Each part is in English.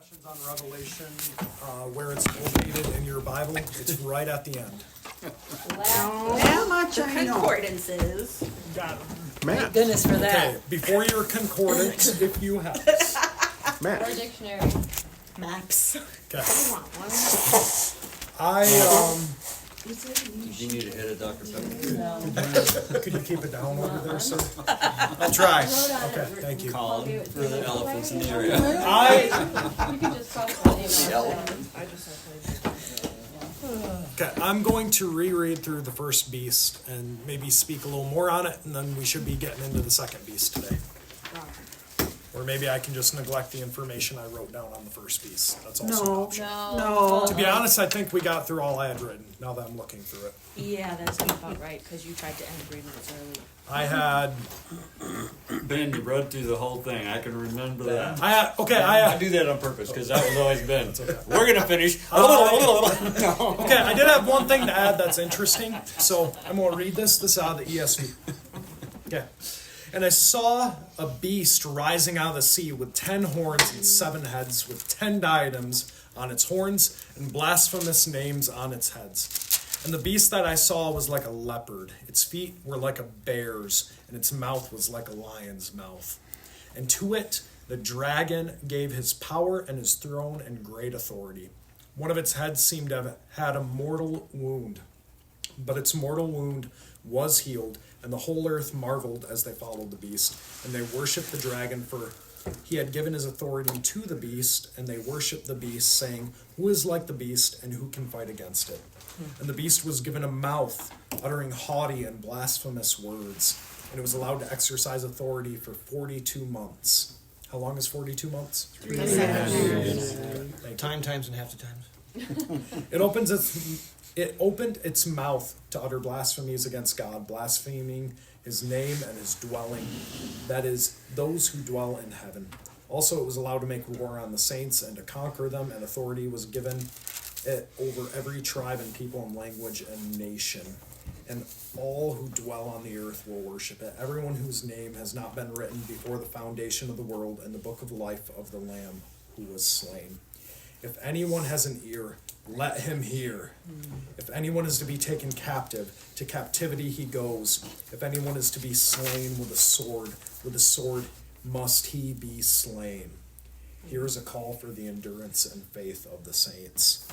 questions on Revelation, where it's located in your Bible, it's right at the end. How much I know. Concordances. Got it. Matt. Goodness for that. Okay, before your concordance, if you have it. Or Matt. dictionary. Maps. Okay. I want one. You need a hit of Dr. Pepper. No. Could you keep it down over there, sir? I'll try. Okay, thank you. Call him for the elephants in the area. I You can just cross the name The out. elephant. Okay, I'm going to reread through the first beast and maybe speak a little more on it, and then we should be getting into the second beast today. Or maybe I can just neglect the information I wrote down on the first beast. That's also an option. No. To be honest, I think we got through all I had written, now that I'm looking through it. Yeah, that's about right, because you tried to end 3 minutes early. I had, Ben, you read through the whole thing. I can remember that. I I do that on purpose because that was always Ben. We're gonna finish. Okay, I did have one thing to add that's interesting, so I'm going to read this. This is out of the ESV. Okay. And I saw a beast rising out of the sea with 10 horns and 7 heads, with 10 diadems on its horns and blasphemous names on its heads. And the beast that I saw was like a leopard. Its feet were like a bear's, and its mouth was like a lion's mouth. And to it the dragon gave his power and his throne and great authority. One of its heads seemed to have had a mortal wound, but its mortal wound was healed, and the whole earth marveled as they followed the beast. And they worshipped the dragon, for he had given his authority to the beast, and they worshipped the beast, saying, "Who is like the beast, and who can fight against it?" And the beast was given a mouth, uttering haughty and blasphemous words, and it was allowed to exercise authority for 42 months. How long is 42 months? 3 seconds. Thank you. Time times and half the times. It opened its mouth to utter blasphemies against God, blaspheming his name and his dwelling, that is, those who dwell in heaven. Also, it was allowed to make war on the saints and to conquer them, and authority was given it over every tribe and people and language and nation. And all who dwell on the earth will worship it. Everyone whose name has not been written before the foundation of the world in the book of life of the Lamb who was slain. If anyone has an ear, let him hear. If anyone is to be taken captive, to captivity he goes. If anyone is to be slain with a sword must he be slain. Here is a call for the endurance and faith of the saints.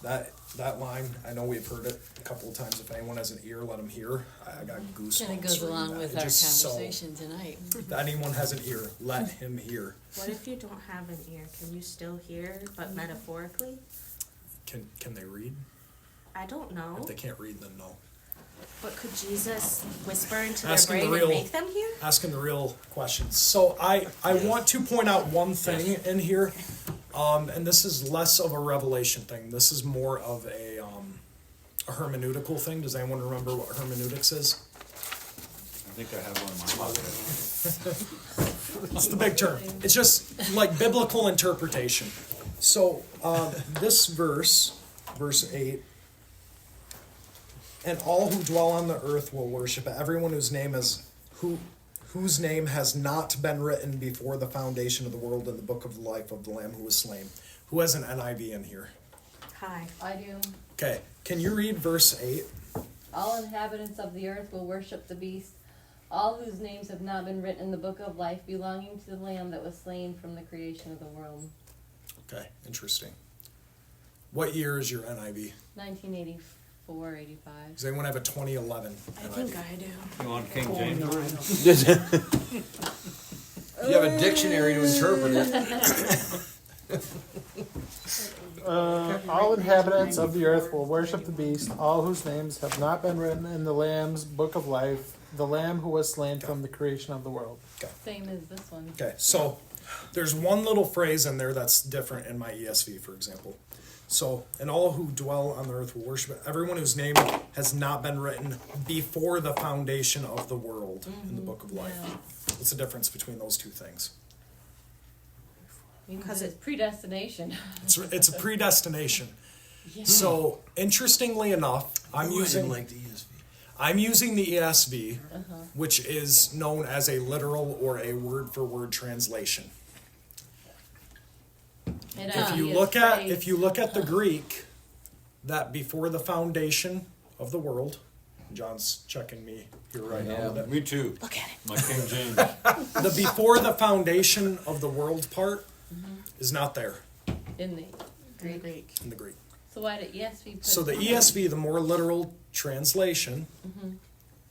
That line, I know we've heard it a couple of times. If anyone has an ear, let him hear. I got goosebumps. Kind of goes reading along that. with It our just conversation tonight. If anyone has an ear, let him hear. What if you don't have an ear? Can you still hear, but metaphorically? Can they read? I don't know. If they can't read, then no. But could Jesus whisper into Ask their him brain the and real- make them hear? Asking the real questions. So I want to point out one thing in here, and this is less of a revelation thing. This is more of a hermeneutical thing. Does anyone remember what hermeneutics is? I think I have one in my pocket. It's the big term. It's just like biblical interpretation. So this verse 8, and all who dwell on the earth will worship it. Everyone whose name has not been written before the foundation of the world in the book of life of the Lamb who was slain. Who has an NIV in here? Hi. I do. Okay, can you read verse 8? All inhabitants of the earth will worship the beast, all whose names have not been written in the book of life belonging to the Lamb that was slain from the creation of the world. Okay, interesting. What year is your NIV? 1984, 85. Does anyone have a 2011 I NIV? think I do. You want King James? You have a dictionary to interpret it. All inhabitants of the earth will worship the beast, all whose names have not been written in the Lamb's book of life, the Lamb who was slain from the creation of the world. Same as this one. Okay, so there's one little phrase in there that's different in my ESV, for example. So, and all who dwell on the earth will worship it. Everyone whose name has not been written before the foundation of the world in the book of life. Yeah. What's the difference between those two things? Because it's predestination. It's a predestination. Yeah. So, interestingly enough, I'm using like the ESV. I'm using the ESV, which is known as a literal or a word-for-word translation. If you look at the Greek, that before the foundation of the world, John's checking me here right now. Yeah, me too. Look at it. My King James. The before the foundation of the world part is not there In the Greek. in the Greek. So why did ESV put So the ESV, the more literal translation,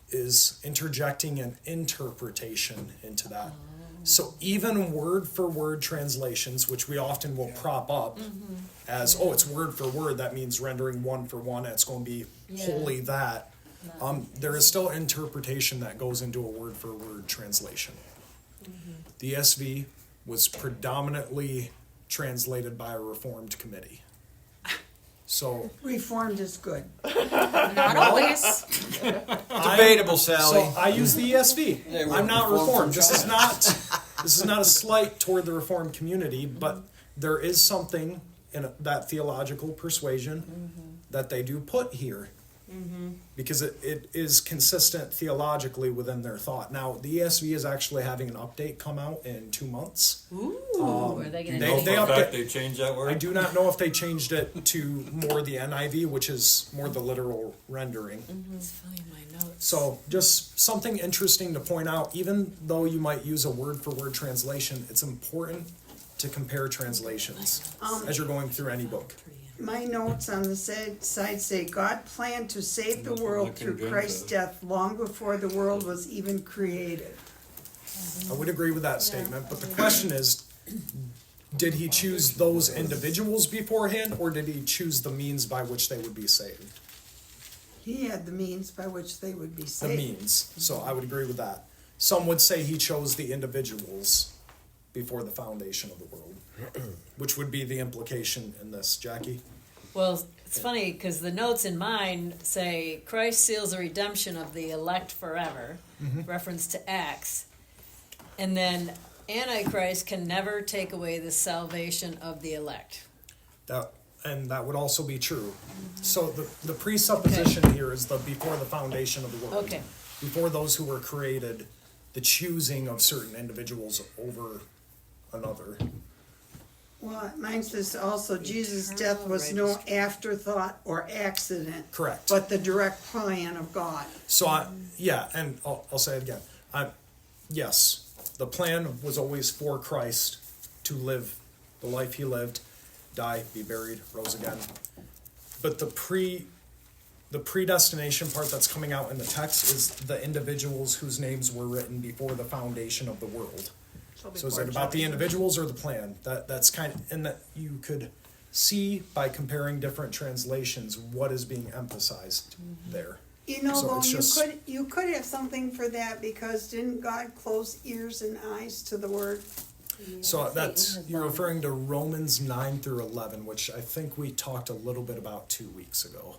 is interjecting an interpretation into that. So even word for word translations, which we often will prop up as, oh, it's word for word, that means rendering one for one, it's going to be wholly that. There is still interpretation that goes into a word for word translation. The ESV was predominantly translated by a Reformed committee. So Reformed is good. Not always. Debatable, Sally. So I use the ESV. Yeah, we're I'm not Reformed Reformed. from This is not a slight toward the Reformed community, but there is something in that theological persuasion that they do put here. Because it is consistent theologically within their thought. Now, the ESV is actually having an update come out in 2 months. Are they gonna They- take they For a update- fact they changed that I word? do not know if they changed it to more the NIV, which is more the literal rendering. It's filling my notes. So just something interesting to point out, even though you might use a word for word translation, it's important to compare translations as you're going through any book. My notes on the side say, God planned to save the world through Christ's death long before the world was even created. I would agree with that statement, but the question is, did he choose those individuals beforehand, or did he choose the means by which they would be saved? He had the means by which they would be The saved. means, so I would agree with that. Some would say he chose the individuals before the foundation of the world, which would be the implication in this, Jackie. Well, it's funny because the notes in mine say Christ seals the redemption of the elect forever, reference to Acts, and then Antichrist can never take away the salvation of the elect. That would also be true. So the presupposition here is the before the foundation of the world. Okay. Before those who were created, the choosing of certain individuals over another. Well, mine says also Jesus' death was no afterthought or accident, Correct. but the direct plan of God. So and I'll say it again. Yes, the plan was always for Christ to live the life he lived, die, be buried, rose again. But the predestination part that's coming out in the text is the individuals whose names were written before the foundation of the world. So is it about the individuals or the plan? That's kind of, and that you could see by comparing different translations what is being emphasized there. You know, So though, it's just- you could have something for that because didn't God close ears and eyes to the word? So that's, Satan has you're lied. referring to Romans 9 through 11, which I think we talked a little bit about 2 weeks ago.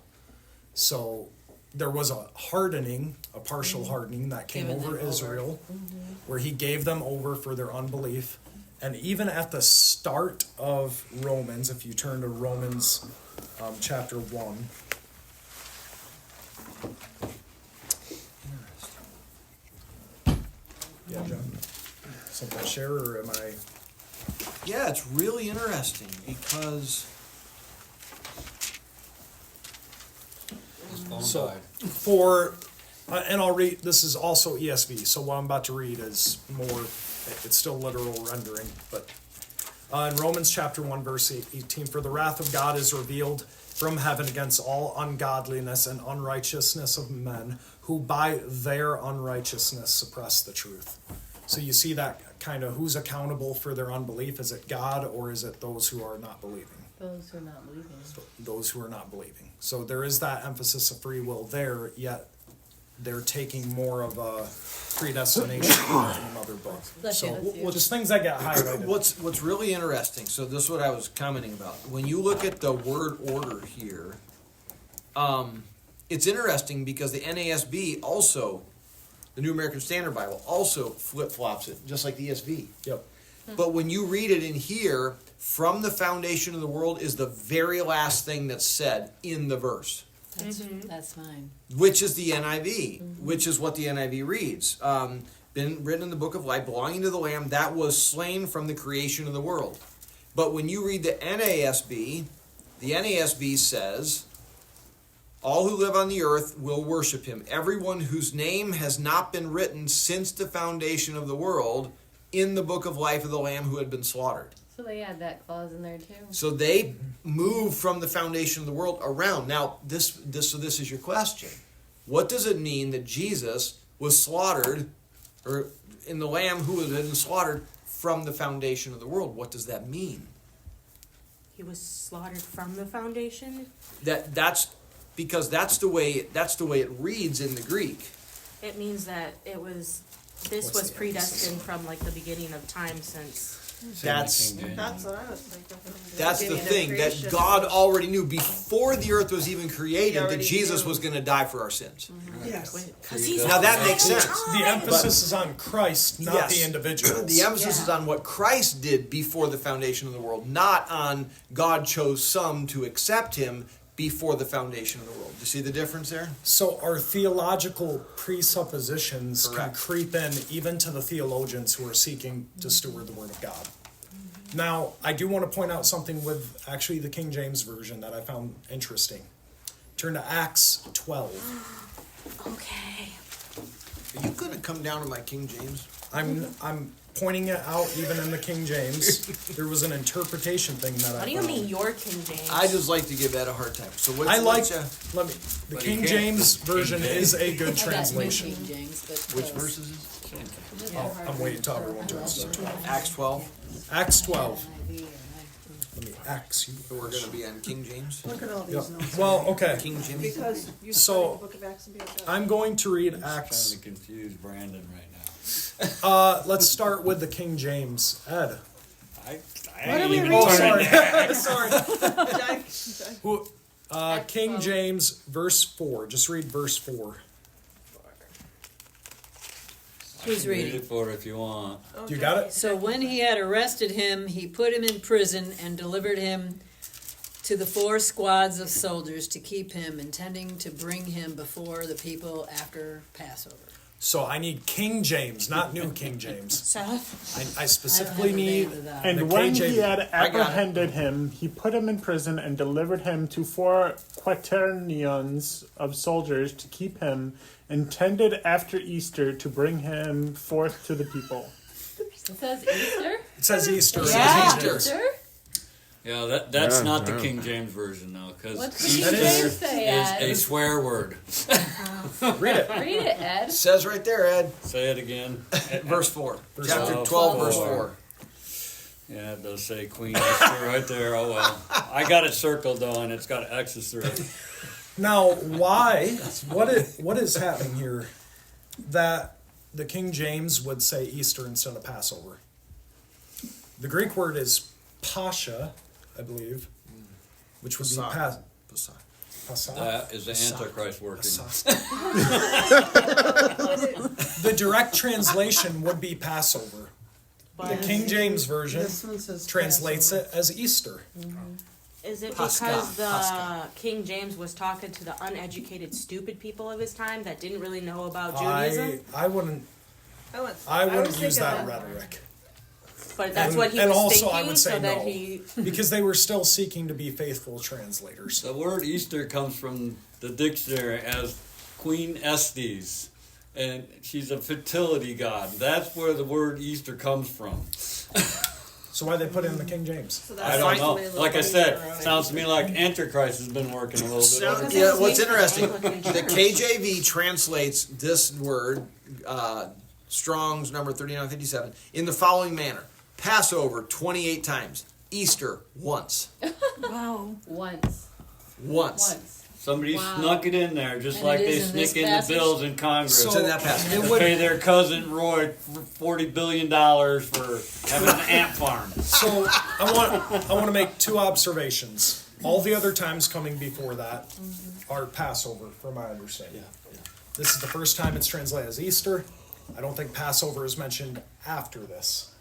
So there was a hardening, a partial hardening that came Giving over them over. Israel, where he gave them over for their unbelief. And even at the start of Romans, if you turn to Romans chapter 1. Yeah, John. Something to share, or am I? Yeah, it's really interesting because His phone So- died. For, and I'll read, this is also ESV, so what I'm about to read is more, it's still literal rendering, but in Romans chapter 1, verse 18, for the wrath of God is revealed from heaven against all ungodliness and unrighteousness of men, who by their unrighteousness suppress the truth. So you see that kind of, who's accountable for their unbelief? Is it God, or is it those who are not believing? Those who are not believing. Those who are not believing. So there is that emphasis of free will there, yet they're taking more of a predestination in another book. Bless you. So just things that get highlighted. what's really interesting. So this is what I was commenting about. When you look at the word order here, it's interesting because the NASB also, the New American Standard Bible, also flip flops it, just like the ESV. Yep. But when you read it in here, from the foundation of the world is the very last thing that's said in the verse, That's mine. which is the NIV, which is what the NIV reads. Been written in the book of life, belonging to the Lamb that was slain from the creation of the world. But when you read the NASB says, all who live on the earth will worship him. Everyone whose name has not been written since the foundation of the world in the book of life of the Lamb who had been slaughtered. So they add that clause in there too. So they move from the foundation of the world around. Now, this is your question. What does it mean that Jesus was slaughtered, or in the Lamb who had been slaughtered from the foundation of the world? What does that mean? He was slaughtered from the foundation. That's because that's the way it reads in the Greek. It means that this What's was the predestined from like the beginning of time since. That's That's what I was thinking. That's the Beginning of thing, that creation. God already knew before the earth was even created that already Jesus knew. was going to die for our sins. Yes. Because he's Now that makes sense. The emphasis is on Christ, not Yes. the individuals. The emphasis is on what Christ did before the foundation of the world, not on God chose some to accept him before the foundation of the world. Do you see the difference there? So our theological presuppositions Correct. can creep in even to the theologians who are seeking to steward the Word of God. Now, I do want to point out something with actually the King James Version that I found interesting. Turn to Acts 12. okay. Are you going to come down to my King James? I'm pointing it out even in the King James. There was an interpretation thing that What I do you found. mean your King James? I just like to give Ed a hard time. So what's, I like, what's, let me, the But King you can't- James Version King is a good I got New translation. King James, but which verse is it? Oh, I'm waiting till everyone turns to 12. Acts 12. Acts 12. Let me Acts you. So we're going to be on King James. Look at all these Yep. notes. Well, okay. King James. Because you So, studied the book of Acts and be like, I'm going to read Trying Acts. to confuse Brandon right now. Let's start with the King James. Ed. I What are we ain't even Oh, turning sorry. there. sorry. Who- King James, verse 4. Just read verse 4. Who's Read reading? it for it if you want. You got it? So when he had arrested him, he put him in prison and delivered him to the 4 squads of soldiers to keep him, intending to bring him before the people after Passover. So I need King James, not New King James. Seth? I specifically I don't have a need. name of that. The And when KJV. he had I got it. apprehended him, he put him in prison and delivered him to 4 quaternions of soldiers to keep him, intended after Easter to bring him forth to the people. It says Easter? It says Easter. Yeah. Easter. Easter? Yeah, that's Yeah, not the yeah. King James version though, because What's the Easter King James say, is Ed? a swear word. Read it. Read it, Ed. It says right there, Ed. Say it again. Verse 4. Verse Chapter 4. 12, verse 4. Yeah, it does say Queen Esther right there. Oh well. I got it circled though, and it's got X's through it. Now, why? What is happening here that the King James would say Easter instead of Passover? The Greek word is Pascha, I believe, which would be Passah. Passah. Pascha. That is the Antichrist working. The direct translation would be Passover. The King James Version this one says translates Passover. it as Easter. Is it Pascha, because the Pascha. King James was talking to the uneducated, stupid people of his time that didn't really know about Judaism? I wouldn't I was use thinking that that. rhetoric But that's And- what he and was also I thinking, would say so that no. he. because they were still seeking to be faithful translators. The word Easter comes from the dictionary as Queen Estes, and she's a fertility god. That's where the word Easter comes from. So why they put it in the King James? I don't know. Like I said, sounds to me like Antichrist has been working a little bit. So, over yeah, it's what's made for interesting, Anglican the Church. KJV translates this word, Strong's number 3957, in the following manner. Passover, 28 times. Easter, once. Wow. Once. Once. Somebody Wow. snuck it in there, just And like it they is in this sneak in the passage? bills in Congress. It's in that passage. It to would pay their cousin Roy $40 billion for having an ant farm. So I want to make 2 observations. All the other times coming before that are Passover, from my understanding. This is the first time it's translated as Easter. I don't think Passover is mentioned after this,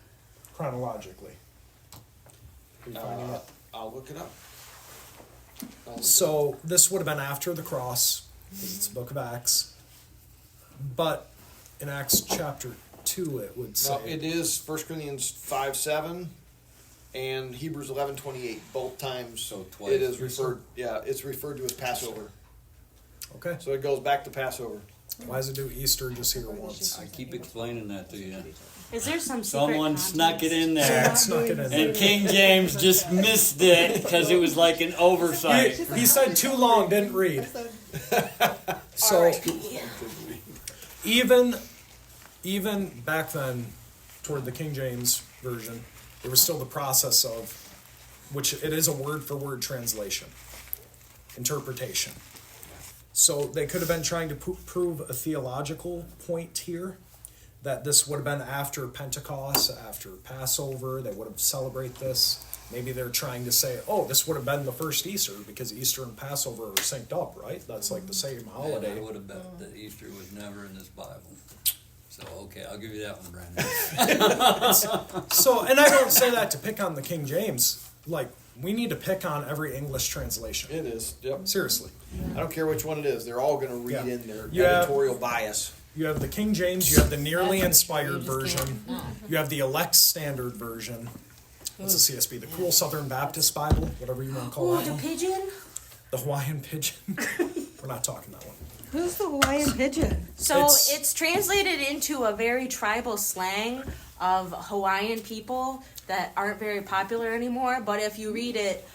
chronologically. Are you finding it? I'll look it up. So this would have been after the cross, because it's the book of Acts. But in Acts chapter 2, it would say. No, it is 1 Corinthians 5:7. and Hebrews 11:28. Both times So twice. it is referred. Yeah, it's referred to as Passover. Okay. So it goes back to Passover. Why does it do Easter just here once? I keep explaining that to you. Is there some secret Someone snuck it in Yeah, there. it snuck it in. And King James just missed it because it was like an oversight. He said too long, didn't read. So even back then, toward the King James version, there was still the process of, which it is a word for word translation, interpretation. So they could have been trying to prove a theological point here, that this would have been after Pentecost, after Passover. They would have celebrated this. Maybe they're trying to say, oh, this would have been the first Easter because Easter and Passover are synced up, right? That's like the same And holiday. I would have bet that Easter was never in this Bible. So, okay, I'll give you that one, Brandon. So, and I don't say that to pick on the King James. Like, we need to pick on every English translation. It is. Yep. Seriously. I don't care which one it is. They're all going to read Yeah. in their Yeah. editorial bias. You have the King James, you have the nearly That's what inspired you just version, can't- you have the elect standard version. What's the CSB? The Cool Southern Baptist Bible, whatever you want to call Ooh, that the one. pigeon. The Hawaiian Pigeon. We're not talking that one. Who's the Hawaiian pigeon? So It's- it's translated into a very tribal slang of Hawaiian people that aren't very popular anymore. But if you read it,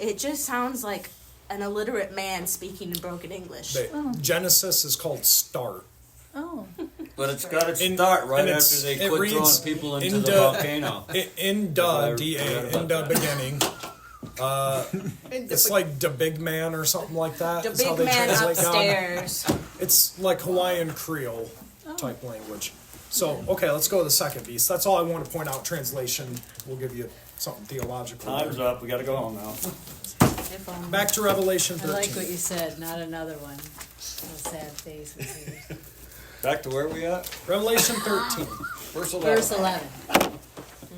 it just sounds like an illiterate man speaking in broken English. Genesis is called start. Oh, But it's got to In- start right and after it's- they it quit reads throwing people into in the the- volcano. In I D-A, forgot in about the that. beginning. It's like the big man or something like that. The is how big they man translate God. upstairs. It's like Hawaiian Creole type language. So, okay, let's go to the second beast. That's all I want to point out. Translation will give you something theological. Time's up. We got to go home now. If only. Back to Revelation I 13. like what you said, not another one. No sad face with yours. Back to where we at? Revelation 13. Verse 11. Verse 11.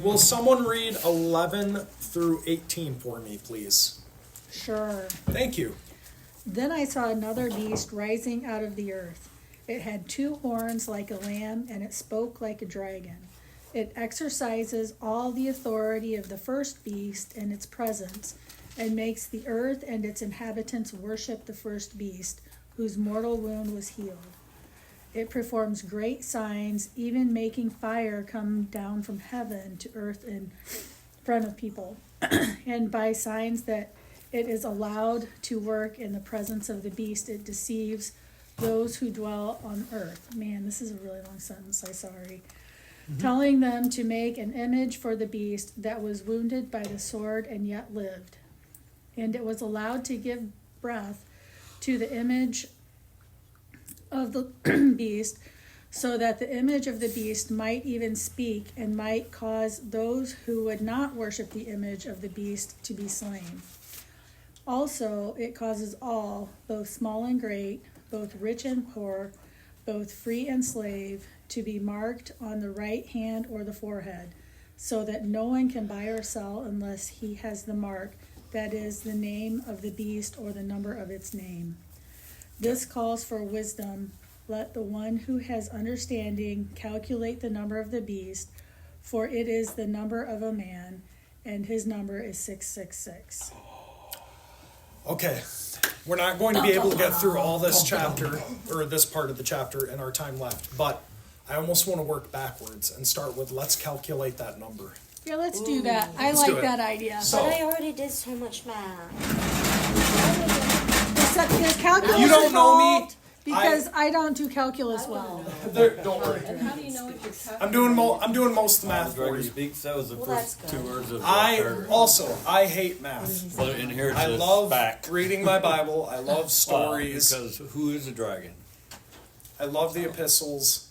Will someone read 11 through 18 for me, please? Sure. Thank you. Then I saw another beast rising out of the earth. It had 2 horns like a lamb, and it spoke like a dragon. It exercises all the authority of the first beast in its presence, and makes the earth and its inhabitants worship the first beast, whose mortal wound was healed. It performs great signs, even making fire come down from heaven to earth in front of people, and by signs that it is allowed to work in the presence of the beast, it deceives those who dwell on earth. Man, this is a really long sentence, I'm sorry. Telling them to make an image for the beast that was wounded by the sword and yet lived. And it was allowed to give breath to the image of the beast, so that the image of the beast might even speak and might cause those who would not worship the image of the beast to be slain. Also, it causes all, both small and great, both rich and poor, both free and slave, to be marked on the right hand or the forehead, so that no one can buy or sell unless he has the mark, that is, the name of the beast or the number of its name. This calls for wisdom. Let the one who has understanding calculate the number of the beast, for it is the number of a man, and his number is 666. Okay. We're not going to be able to get through all this chapter, or this part of the chapter in our time left, but I almost want to work backwards and start with let's calculate that number. Yeah, let's do that. I Let's do like it. that idea. So- But I already did so much math. Except there's calculus You don't know me. involved, because I don't do calculus well. Don't worry. and how do you know what you're talking I'm doing most of the math for Dragon you. speaks. That was the Well, first that's 2 good. words of the I paragraph. hate math. But in here it I says love back. reading my Bible. I love Well, stories. because who is a dragon? I love the epistles,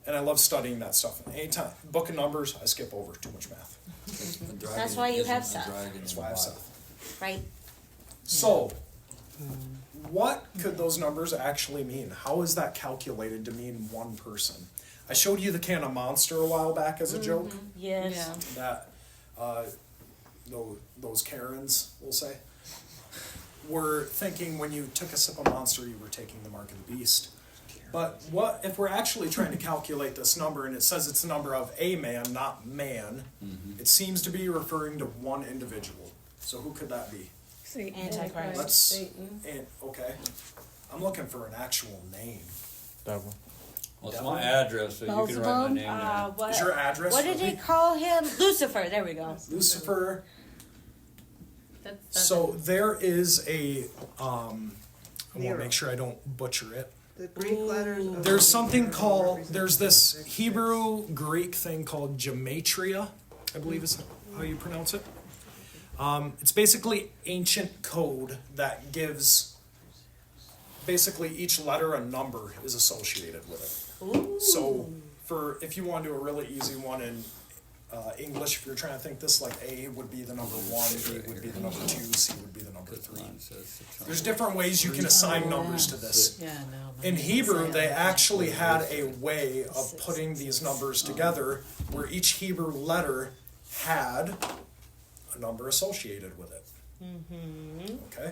and I love studying that stuff. Anytime book of Numbers, I skip over too much math. A dragon That's why you isn't have a Seth. dragon That's in why I have the Seth. Right? So, what could those numbers actually mean? How is that calculated to mean one person? I showed you the can of Monster a while back as a joke. Yes. Yeah. That those Karens, we'll say, were thinking when you took a sip of Monster, you were taking the mark of the beast. But what if we're actually trying to calculate this number and it says it's the number of a man, not man? It seems to be referring to one individual. So who could that be? Satan. Antichrist. Let's Satan. okay. I'm looking for an actual name. Devil. Well, it's my address, so you can write my Beelzebub? name there. What, Is your address? what did he call him? Lucifer. There we go. Lucifer. That's So there is a I want to Nero. make sure I don't butcher it. The Greek letters. of There's the something Hebrew called, represent there's this 666. Hebrew Greek thing called gematria, I believe is how you pronounce it. It's basically ancient code that gives, basically each letter a number is associated with it. Ooh. So for, if you want to do a really easy one in English, if you're trying to think this, like A would be the number 1, B would be the number 2, C would be the number 3. Mine says 600. There's different ways you can assign numbers to this. Yeah, no. In Hebrew, they actually had a way of putting these numbers together where each Hebrew letter had a number associated with it. Okay?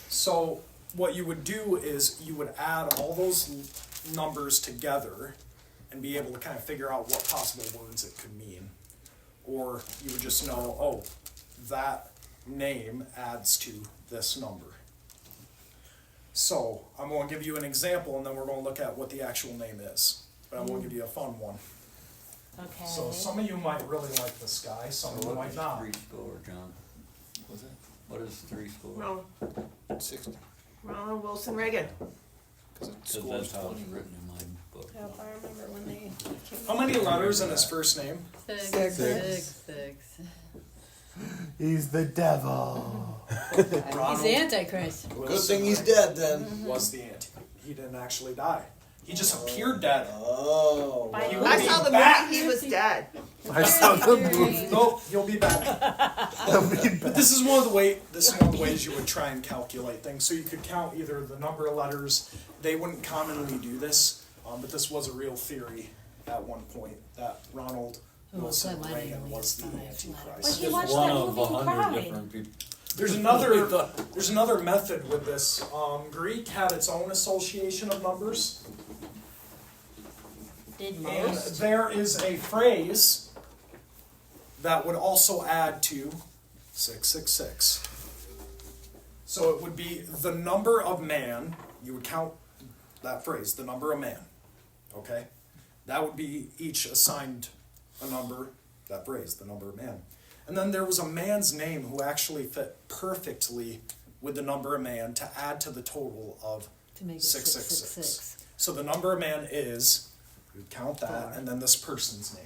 So, what you would do is you would add all those numbers together and be able to kind of figure out what possible words it could mean. Or you would just know, oh, that name adds to this number. So, I'm going to give you an example and then we're going to look at what the actual name is. But I'm going to give you a fun one. Okay. So, some of you might really like this guy, some of you What might is not. 3 score, John? What's that? What is 3 score? Ronald, 60. Ronald Wilson Reagan. Because it Because scores that's how it's 20. written in my book. Yep, I remember when they came How many letters in his first name? Six. He's the devil. He's the Antichrist. Good thing he's dead then. Was the anti. He didn't actually die. He just appeared dead. Oh. By He your- will I be saw the back. movie, he was dead. I saw the movie. Nope, he'll be back. But this is one of the ways you would try and calculate things. So you could count either the number of letters. They wouldn't commonly do this, but this was a real theory at one point that Ronald Wilson glad my name Reagan only was has the 5 Antichrist. But Just he watched one that of movie and 100 cried. different people. There's another method with this. Greek had its own association of numbers. Did And most? there is a phrase that would also add to 666. So it would be the number of man, you would count that phrase, the number of man, okay? That would be each assigned a number, that phrase, the number of man. And then there was a man's name who actually fit perfectly with the number of man to add to the total of To make it 666. So the number of man is, you would count that, and then this person's name.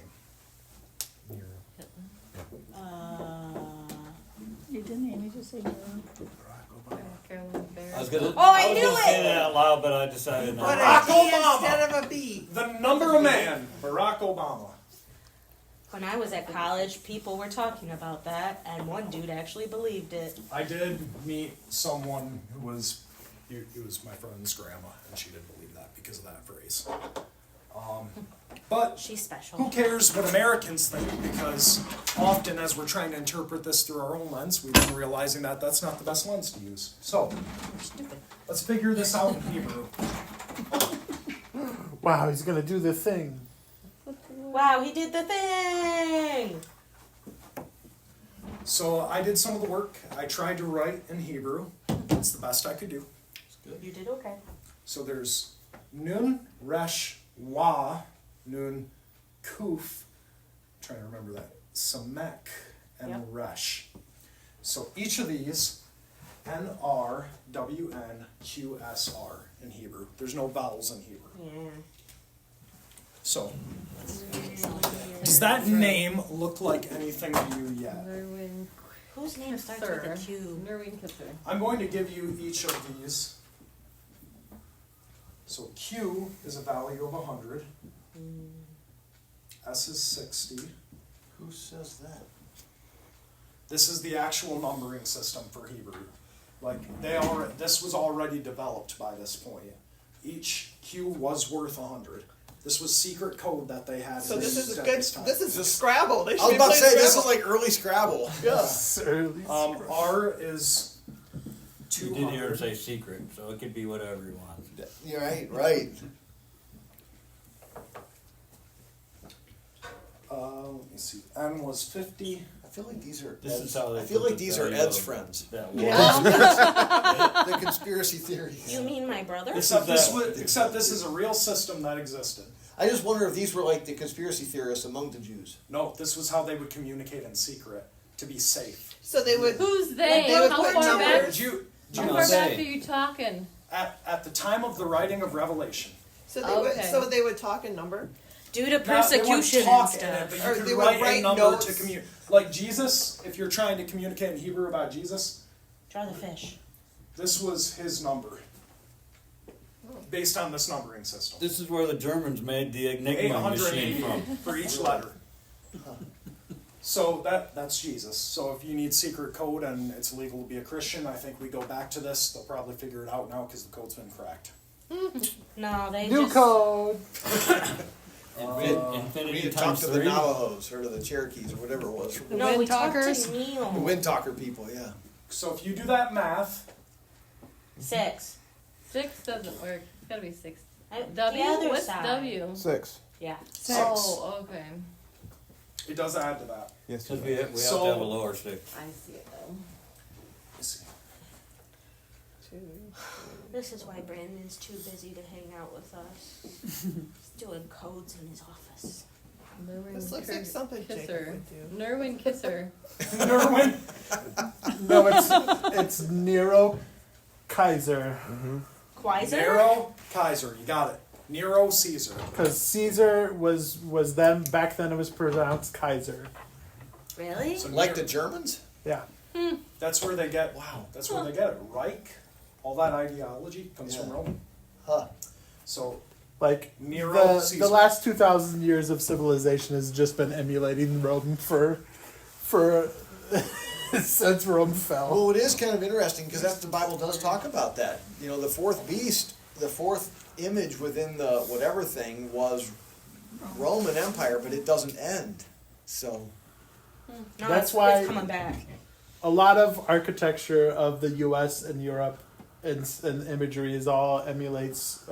You didn't Amy just say Nero? Carolyn Bear. I was gonna, I was knew gonna say it! that out loud, but I decided But not. a Barack D Obama. instead of a B. The number of man, Barack Obama. When I was at college, people were talking about that, and one dude actually believed it. I did meet someone who was, it was my friend's grandma, and she did believe that because of that phrase. But She's special. who cares what Americans think? Because often, as we're trying to interpret this through our own lens, we've been realizing that that's not the best lens to use. So, let's figure this out in Hebrew. Wow, he's gonna do the thing. Wow, he did the thing! So, I did some of the work. I tried to write in Hebrew. It's the best I could do. You did okay. So there's Nun, Resh, Wa, Nun, Kuf, I'm trying to remember that, Samek, and Yep. Resh. So each of these, N-R, W-N, Q-S-R in Hebrew. There's no vowels in Hebrew. Yeah. So, does that name look like anything to you yet? Nerwin Whose name starts with a Q? Nerwin Kitzer. I'm going to give you each of these. So Q is a value of 100. S is 60. Who says that? This is the actual numbering system for Hebrew. Like this was already developed by this point. Each Q was worth 100. This was secret code that they had. So in this is use a at good, this time. this is Scrabble. They I should was be about to playing say, this is Scrabble. like early Scrabble. Yeah. R is You did hear him 200. say secret, so it could be whatever you want. You're right, right. Let me see. N was 50. I feel like these are. This Ed's, is how they I feel put like the these are value Ed's of friends. That The conspiracy theories. You mean my brother? Except this is a real system that existed. I just wonder if these were like the conspiracy theorists among the Jews. No, this was how they would communicate in secret to be safe. So they would. Who's they? They would How put far back? numbers. How far back are you talking? At the time of the writing of Revelation. So Okay. they would talk in number? Due to Now, they persecution wouldn't and talk in it, stuff. but Or you could they would write a write number notes. to communicate. Like Jesus, if you're trying to communicate in Hebrew about Jesus, Draw the fish. this was his number. Based on this numbering system. This is where the Germans made the Enigma machine 880 from. for each letter. So that's Jesus. So if you need secret code and it's illegal to be a Christian, I think we go back to this. They'll probably figure it out now because the code's been cracked. No, they New just... code. Infinity We had times talked to the 3. Navajos, heard of the Cherokees, or whatever it was. No, Wind we talked talkers? to The Neil. Wind Talker people, yeah. So if you do that math, 6. 6 doesn't work. It's gotta be 6. The W? other What's side. W? 6. Yeah. Oh, okay. it does add to that. Yes. Because we have to So- have a lower 6. I see it though. Let's see. This is why Brandon's too busy to hang out with us. He's doing codes in his office. This looks like something Jacob Kisser. would do. Nerwin Kisser. Nerwin. No, it's Nero Kaiser. Quaiser? Nero Kaiser. You got it. Nero Caesar. Because Caesar was then back then it was pronounced Kaiser. Really? So Like the Germans? Yeah. That's where they get. Wow. That's where they get it. Reich. All that ideology comes from Yeah. Rome. Huh. So Like Nero the Caesar. last 2,000 years of civilization has just been emulating Rome for since Rome fell. Well, it is kind of interesting because the Bible does talk about that. You know, the fourth beast, the fourth image within the whatever thing was Roman Empire, but it doesn't end. So No, That's it's why- coming back. A lot of architecture of the U.S. and Europe and imagery is all emulates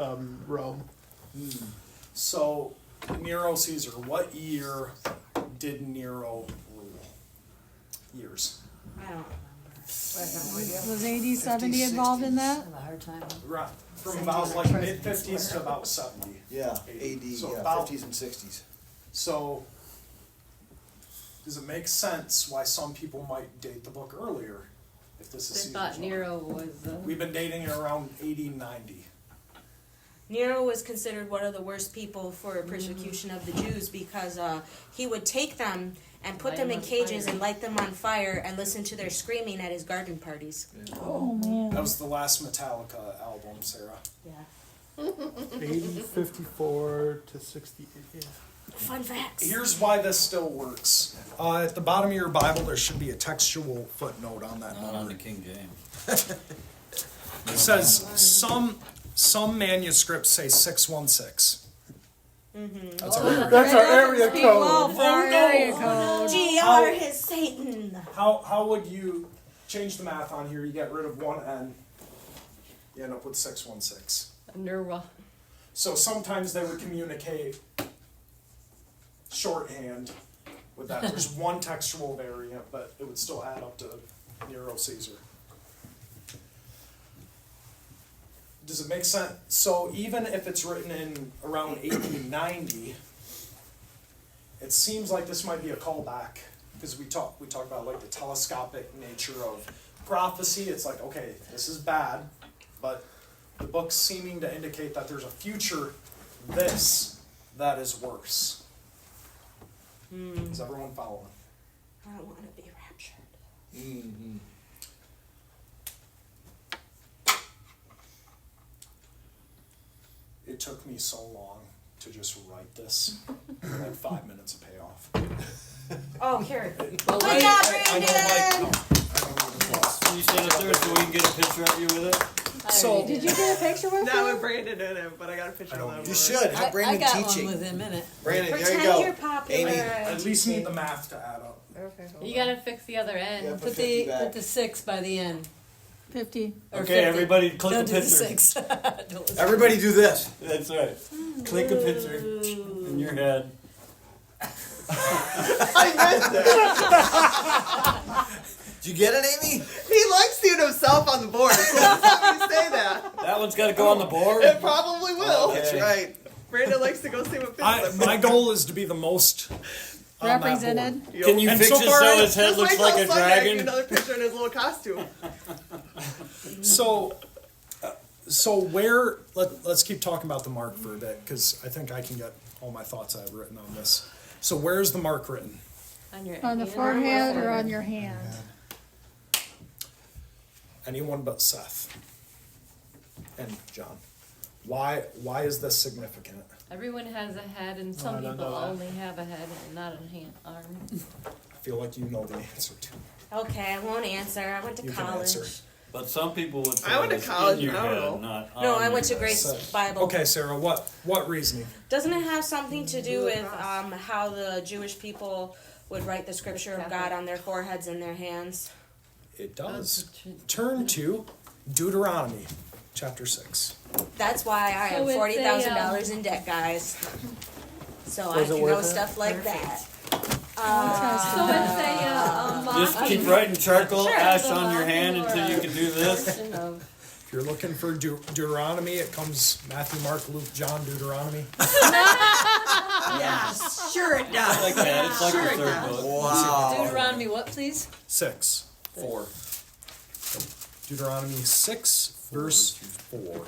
Rome. So, Nero Caesar, what year did Nero rule? Years. I don't Was AD 70 involved in I that? have a hard time. Right. From about like mid-50s to about 70. yeah, AD, So yeah, about- 50s and 60s. So, does it make sense why some people might date the book earlier if this is They Caesar's thought number? Nero was. We've been dating it around 80, 90. Nero was considered one of the worst people for persecution of the Jews because he would take them and put Light them them in on cages fire. and light them on fire and listen to their screaming at his garden parties. Oh, man. That was the last Metallica album, Sarah. Yeah. 80, 54 to 68. Fun facts. Here's why this still works. At the bottom of your Bible, there should be a textual footnote on that Not on number. the King James. It says some manuscripts say 616. That's our That's our area Well, code. for Area code. GR his Satan. How would you change the math on here? You get rid of one N. You end up with 616. Nerwa. So sometimes they would communicate shorthand with that. There's one textual variant, but it would still add up to Nero Caesar. Does it make sense? So even if it's written in around 1890, it seems like this might be a callback because we talk about like the telescopic nature of prophecy. It's like, okay, this is bad, but the book's seeming to indicate that there's a future this that is worse. Is everyone following? I don't want to be raptured. Mm-hmm. It took me so long to just write this. Like 5 minutes of payoff. Oh, here. Well, Good wait, job, I know, Brandon! like, I don't know what it was. Can you stand up there so we can get a picture of you with it? So, Did you get a picture with Not him? with Brandon in it, but I got a picture I don't of need You him. should have I Brandon got teaching. one within a minute. Brandon, there you Pretend go. you're popular. Amy, at least need the math to add up. Okay, hold You on. gotta fix the other end. Yeah, Put 50 the back. put the 6 by the end. 50. Or Okay, 50. everybody click Don't a do the picture. 6. Don't listen. Everybody do this. That's right. Click a picture in your head. I missed it. Did you get it, Amy? He likes seeing himself on the board, so that's how you say that. That one's got to go on the board. It probably will. That's right. Brandon likes to go see what fits him. My goal is to be the most on that board. Represented. Can you And fix so it far, so his head Just looks wait like till a Sunday, get dragon? another picture in his little costume. So where? Let's keep talking about the mark for a bit, because I think I can get all my thoughts I've written on this. So where's the mark written? On your On the hand forehead or on your hand? Anyone but Seth and John. Why is this significant? Everyone has a head, and some I don't people know that. only have a head and not a hand arm. I feel like you know the answer to. Okay, I won't answer. I went to You can college. answer. But some people would say I went to it's college, in your I don't head, know. not No, on I your went to head. Grace Bible. Okay, Sarah. What reasoning? Doesn't it have something to do with how the Jewish people would write the scripture of God on their foreheads and their hands? It does. Turn to Deuteronomy, chapter 6. That's why I am So it's $40,000 in debt, guys. So I Was it can worth know it? stuff like that. So it's a Just keep writing charcoal Sure. ash on your hand until you can do this. If you're looking for Deuteronomy, it comes Matthew, Mark, Luke, John, Deuteronomy. Yes, sure it does. Like that. It's like the third book. Wow. Deuteronomy, what, please? 6. 4. Deuteronomy 6, verse 4.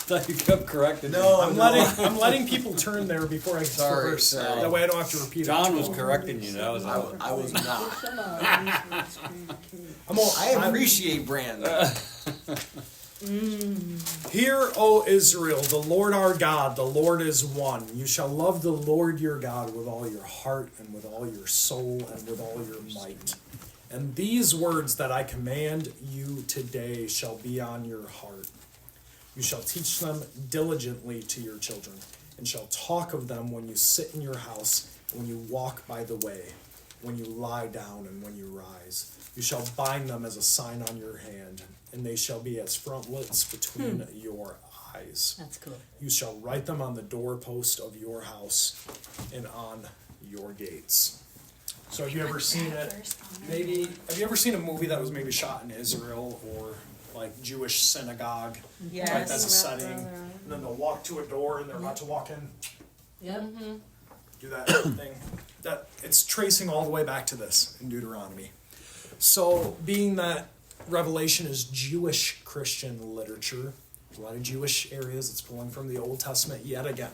Thought you kept correcting me. No, I'm letting people turn there before I get to the Sorry, verse. sorry. That way I don't have to repeat John it. was correcting you. That was all. I was not. I'm all, I appreciate Brandon. Hear, O Israel, the Lord our God, the Lord is one. You shall love the Lord your God with all your heart and with all your soul and with all your might. And these words that I command you today shall be on your heart. You shall teach them diligently to your children, and shall talk of them when you sit in your house, when you walk by the way, when you lie down, and when you rise. You shall bind them as a sign on your hand, and they shall be as frontlets between your eyes. That's cool. You shall write them on the doorpost of your house and on your gates. So have you ever seen it? Have you ever seen a movie that was maybe shot in Israel or like Jewish synagogue? Yes. Like that's a setting. And then they'll walk to a door and they're about to walk in. Yep. Do that thing. That it's tracing all the way back to this in Deuteronomy. So being that Revelation is Jewish Christian literature, a lot of Jewish areas, it's pulling from the Old Testament yet again.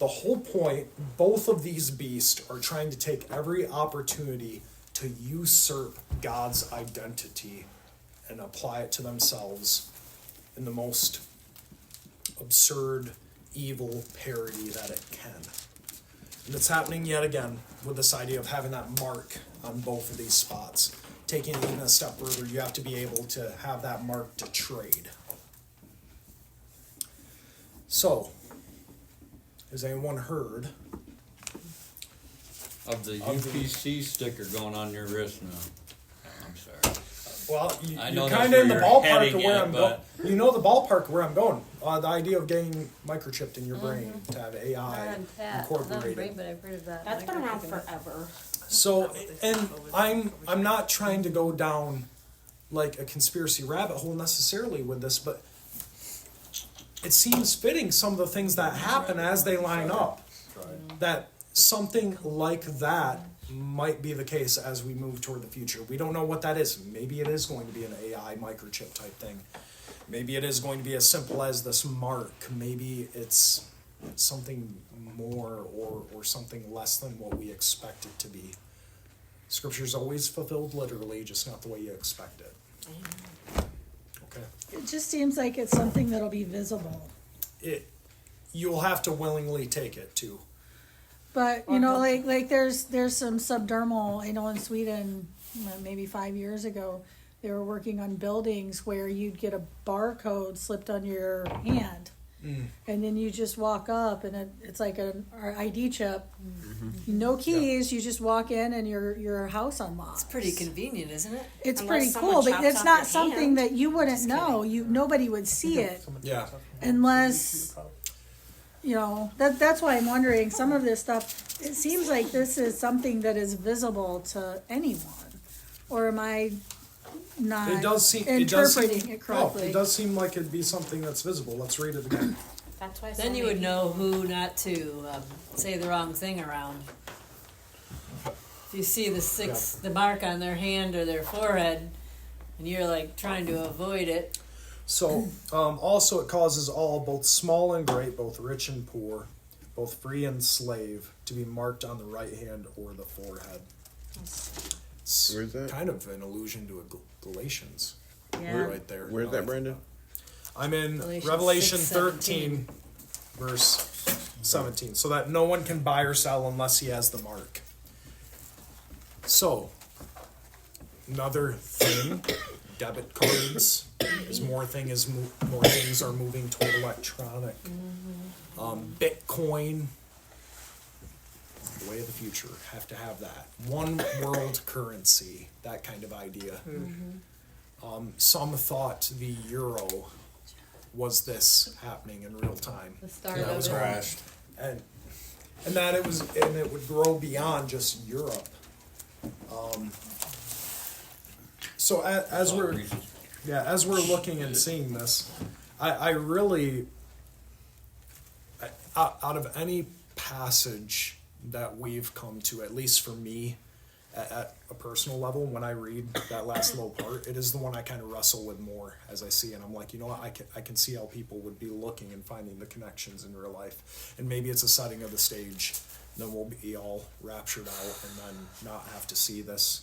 The whole point, both of these beasts are trying to take every opportunity to usurp God's identity and apply it to themselves in the most absurd, evil parody that it can. And it's happening yet again with this idea of having that mark on both of these spots. Taking it even a step further, you have to be able to have that mark to trade. So, has anyone heard Of the UPC sticker going on your wrist now. I'm sorry. well, I you're know that's kind of in the where you're ballpark heading of where at, I'm going. but- You know the ballpark where I'm going. The idea of getting microchipped in your brain to have AI incorporated. Great, but I've heard of that. That's been around Microchipping. forever. So, and I'm not trying to go down like a conspiracy rabbit hole necessarily with this, but it seems fitting some of the things that happen as they line up. That something like that might be the case as we move toward the future. We don't know what that is. Maybe it is going to be an AI microchip type thing. Maybe it is going to be as simple as this mark. Maybe it's something more or something less than what we expect it to be. Scripture's always fulfilled literally, just not the way you expect it. Okay. It just seems like it's something that'll be visible. You'll have to willingly take it too. But you know, like there's some subdermal. I know in Sweden, maybe 5 years ago, they were working on buildings where you'd get a barcode slipped on your hand, and then you just walk up, and it's like an ID chip. No keys. You just walk in, and your house unlocks. It's pretty convenient, isn't it? It's Unless pretty someone cool, but chops it's off not your something hand. that you wouldn't know. Nobody would see it Yeah. unless you know, that's why I'm wondering, some of this stuff, it seems like this is something that is visible to anyone. Or am I not It does seem. interpreting it Oh, correctly? it does seem like it'd be something that's visible. Let's read it again. That's why. Then you would know who not to say the wrong thing around. If you see the mark on their hand or their forehead, and you're like trying to avoid it. So, also it causes all, both small and great, both rich and poor, both free and slave, to be marked on the right hand or the forehead. It's Where's that? kind of an allusion to a Galatians. Yeah. Right there. Where's that, Brandon? I'm in Galatians Revelation 6:17. 13, verse 17. So that no one can buy or sell unless he has the mark. So, another thing, debit cards, as more things are moving toward electronic. Bitcoin, the way of the future, have to have that. One world currency, that kind of idea. Some thought the euro was this happening in real time. The start That of was it. Crashed. and that it would grow beyond just Europe. So as we're looking and seeing this, I really, out of any passage that we've come to, at least for me, at a personal level, when I read that last little part, it is the one I kind of wrestle with more as I see it. I'm like, you know what, I can see how people would be looking and finding the connections in real life. And maybe it's a setting of the stage, then we'll be all raptured out and then not have to see this.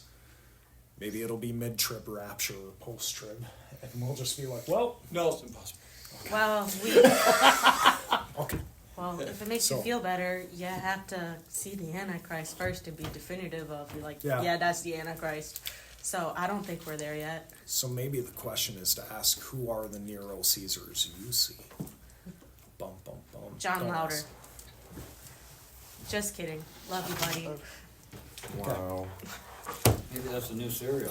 Maybe it'll be mid-trib rapture or post-trib, and we'll just be like, well, No, it's impossible. Well, okay. well, if it makes So- you feel better, you have to see the Antichrist first to be definitive of, like, Yeah. yeah, that's the Antichrist. So I don't think we're there yet. So maybe the question is to ask, who are the Nero Caesars you see? Bum, bum, bum. John Don't Louder. ask. Just kidding. Love you, buddy. Wow. Maybe that's a new cereal.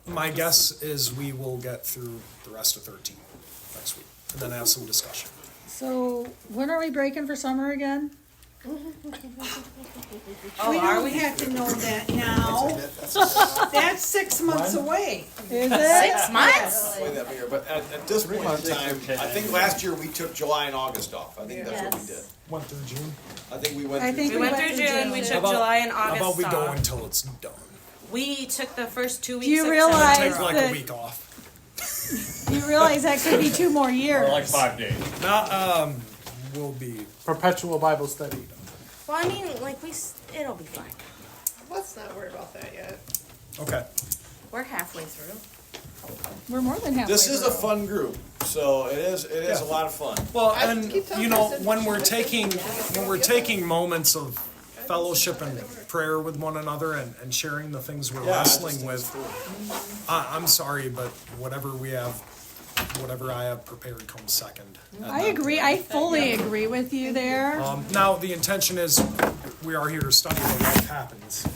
My guess is we will get through the rest of 13 next week, and then have some discussion. So, when are we breaking for summer again? Oh, We are don't we? have to know that now. That's 6 months away. Is it? 6 months? Way that bigger, but at this point in time, I think last year we took July and August off. I think that's what we did. Yes. Went through June. I think we went I through. think We went through June. We took July and How August about we go off. until it's done? We took the first 2 weeks. Do you of realize Take September like off. a week off. You realize that could be 2 more years. Or like 5 days. Now, we'll be. Perpetual Bible study. Well, I mean, like it'll be fine. Let's not worry about that yet. Okay. We're halfway through. We're more than halfway This is a through. fun group, so it is Yeah. a lot of fun. Well, I and keep telling you know, myself when we we're should taking moments of fellowship and prayer with one another and sharing the things we're wrestling with, I'm sorry, but whatever I have prepared comes second. I agree. I fully agree with you there. Now the intention is we are here to study what life happens.